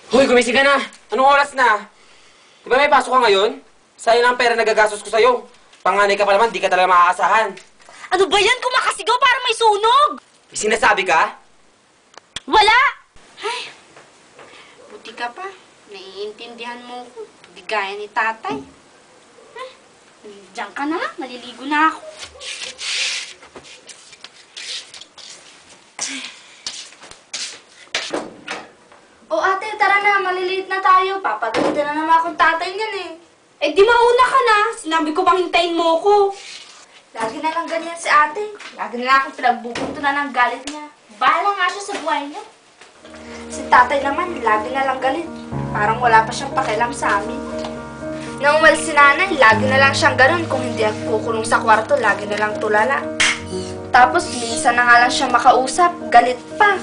Hoy, gumising ka na! Anong oras na? Di ba may pasok ka ngayon? Sayang lang ang pera na gagastos ko sa'yo. Panganay ka pa naman, di ka talaga makakasahan. Ano ba yan? Kumakasigaw para may sunog! May sinasabi ka? Wala! Ay, buti ka pa. Naiintindihan mo ko. Di gaya ni tatay. Ay, diyan ka na nga. Maliligo na ako. O ate, tara na. Maliliit na tayo. Papagalitan na naman akong tatay niyan eh. Eh di mauna ka na. Sinabi ko bang hintayin mo ko. Lagi na lang ganyan si ate. Lagi na lang akong pinagbubuntunan ng galit niya. Bahala nga siya sa buhay niya. Si tatay naman, lagi na lang galit. Parang wala pa siyang pakialam sa amin. Nang umalis si nanay, lagi na lang siyang ganun. Kung hindi ako kukulong sa kwarto, lagi na lang tulala. Tapos, minsan na nga lang siya makausap, galit pa.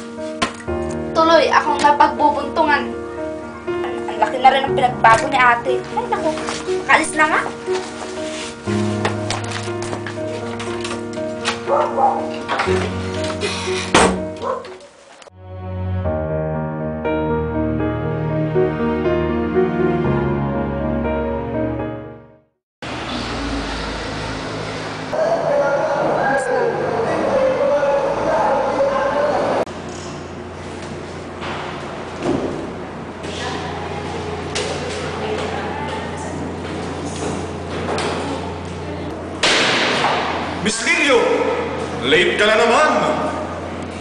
Tuloy, akong napagbubuntungan. Ang laki na rin ang pinagbago ni ate. Ay, naku, makalis na nga. Miss Lilio! Late ka na naman!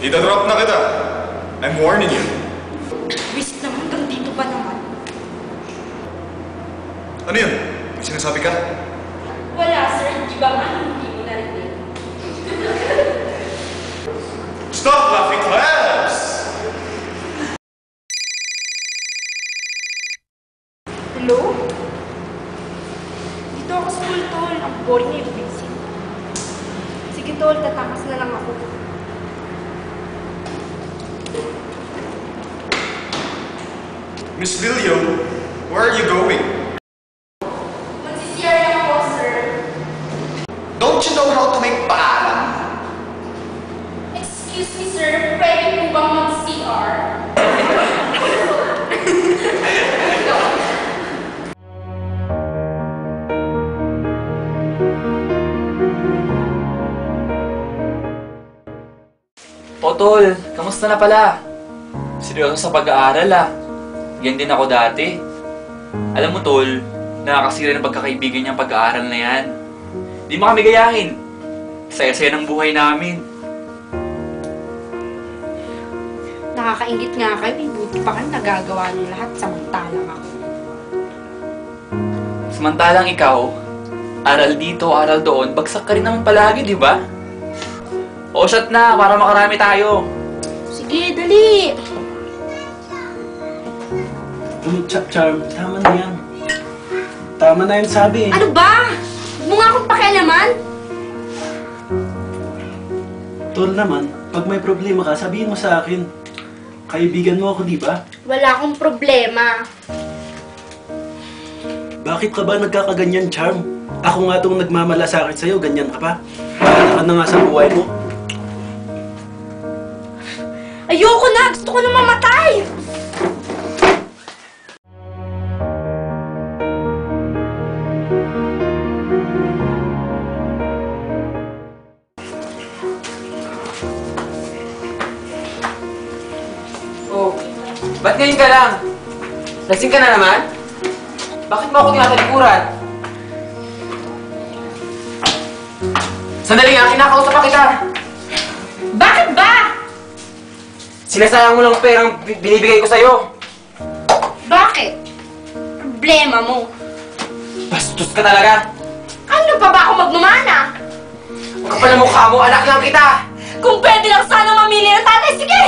Ida-drop na kita. I'm warning you. Wisit naman, hanggang dito pa naman. Ano yun? May sinasabi ka? Wala, sir. Di ba nga hindi mo narinig? Stop laughing, class! Hello? Dito ako sa school, tol. Ang boring na yung busy. Sige, tol. Tatakas na lang ako. Miss Lilio, where are you going? Magsisiyar lang ako, sir. Don't you know how to make paalam? Excuse me, sir. Pwede po bang mag-CR? O tol, kamusta na pala? Seryoso sa pag-aaral ah. Yan din ako dati. Alam mo tol, nakakasira ng pagkakaibigan niyang pag-aaral na yan. Di mo kami gayahin. Saya-saya ng buhay namin. Nakakaingit nga kayo. Buti pa kayo nagagawa niyo lahat samantalang ako. Samantalang ikaw, aral dito, aral doon, bagsak ka rin naman palagi, di ba? O shot na, para makarami tayo. Sige, dali! Charm, tama na yan. Tama na yan sabi eh. Ano ba? Huwag mo nga akong pakialaman. Tol naman, pag may problema ka, sabihin mo sa akin. Kaibigan mo ako, di ba? Wala akong problema. Bakit ka ba nagkakaganyan, Charm? Ako nga itong nagmamalasakit sa'yo, ganyan ka pa? Bahala ka na nga sa buhay mo. Ayoko na! Gusto ko na mamatay! Oh, ba't ngayon ka lang? Lasing ka na naman? Bakit mo ako tinatalikuran? Sandali nga, kinakausap pa kita! Bakit ba? Sinasayang mo lang ang perang binibigay ko sa'yo. Bakit? Problema mo. Bastos ka talaga. Ano pa ba ako magmamana? Ang kapal na mukha mo, anak lang kita. Kung pwede lang sana mamili ng tatay, sige!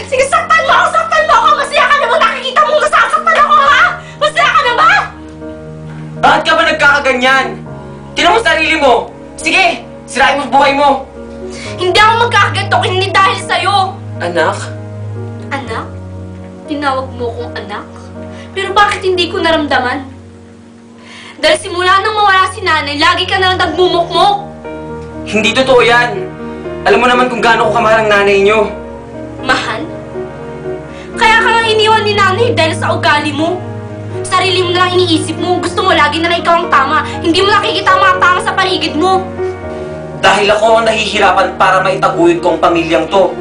Sige, saktan mo ako! Saktan mo ako! Masaya ka na ba? Nakikita mo nasasaktan ako, ha? Masaya ka na ba? Bakit ka ba nagkakaganyan? Tinan mo sarili mo. Sige, sirain mo buhay mo. Hindi ako magkakaganto hindi dahil sa'yo. Anak? Anak? Tinawag mo kong anak? Pero bakit hindi ko naramdaman? Dahil simula nang mawala si nanay, lagi ka na lang nagmumukmok. Hindi totoo yan. Alam mo naman kung gaano ko kamahal ang nanay niyo. Mahal? Kaya ka nga iniwan ni nanay dahil sa ugali mo. Sarili mo na lang iniisip mo. Gusto mo lagi na lang ikaw ang tama. Hindi mo nakikita ang mga tama sa paligid mo. Dahil ako ang nahihirapan para maitaguyod ko ang pamilyang to.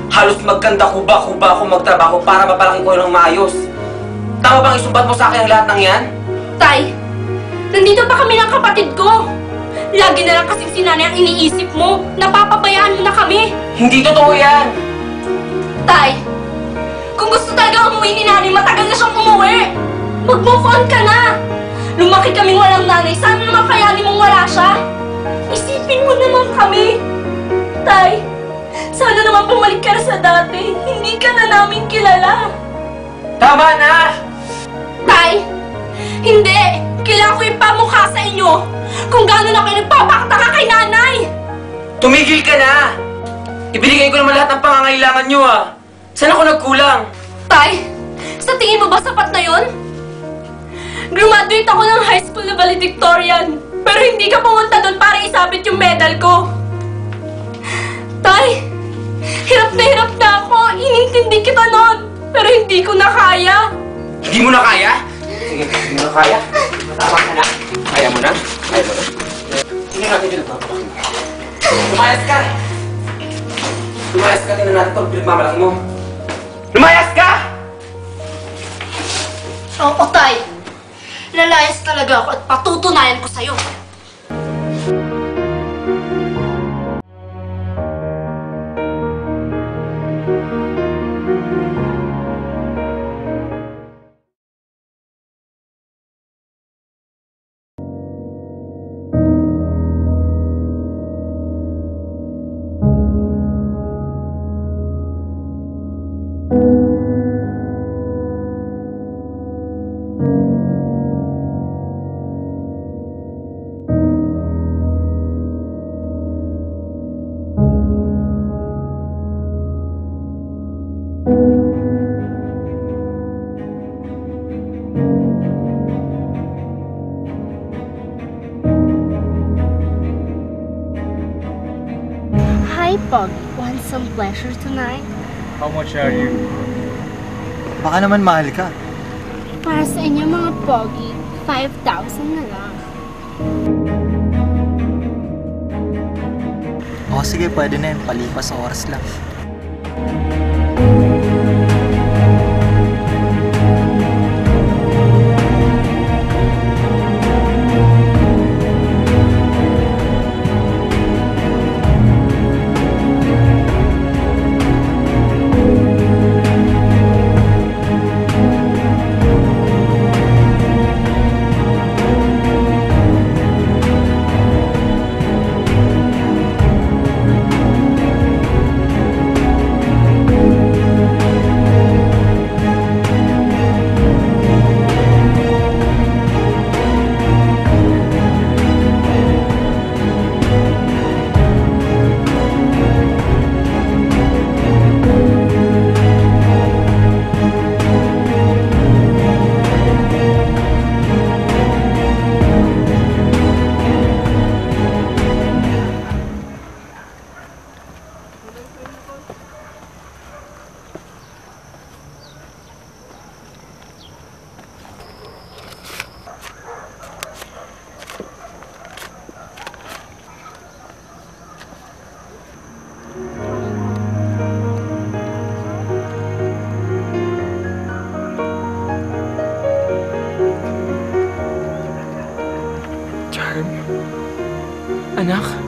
Halos magkanda kuba-kuba ako magtrabaho para mapalaki ko ng maayos. Tama bang isumbat mo sa akin ang lahat ng yan? Tay, nandito pa kami ng kapatid ko. Lagi na lang kasing si nanay ang iniisip mo. Napapabayaan mo na kami. Hindi totoo yan! Tay, kung gusto talaga umuwi ni nanay, matagal na siyang umuwi. Mag-move on ka na. Lumaki kaming walang nanay. Sana naman kayanin mong wala siya. Isipin mo naman kami. Tay, sana naman bumalik ka na sa dati. Hindi ka na namin kilala. Tama na! Tay, hindi. Kailangan ko ipamukha sa inyo kung gaano na kayo nagpapakataka kay nanay. Tumigil ka na! Ibinigay ko naman lahat ng pangangailangan nyo ah! Saan ako nagkulang? Tay, sa tingin mo ba sapat na yon? Graduate ako ng high school na valedictorian, pero hindi ka pumunta doon para isabit yung medal ko. Tay, hirap na ako. Inintindi kita noon, pero hindi ko na kaya. Hindi mo na kaya? Sige, hindi mo na kaya. Tama ka na. Kaya mo na? Kaya mo na? Sige natin dito. Lumayas ka! Lumayas ka, tingnan natin ito. Pinagmamalaki mo. Lumayas ka! Oo, Tay. Lalayas talaga ako at patutunayan ko sa'yo. Hi, Pog. Want some pleasure tonight? How much are you? Baka naman mahal ka. Para sa inyo mga Pogi, 5,000 na lang. O sige, pwede na yun. Palipas sa oras lang. Anak?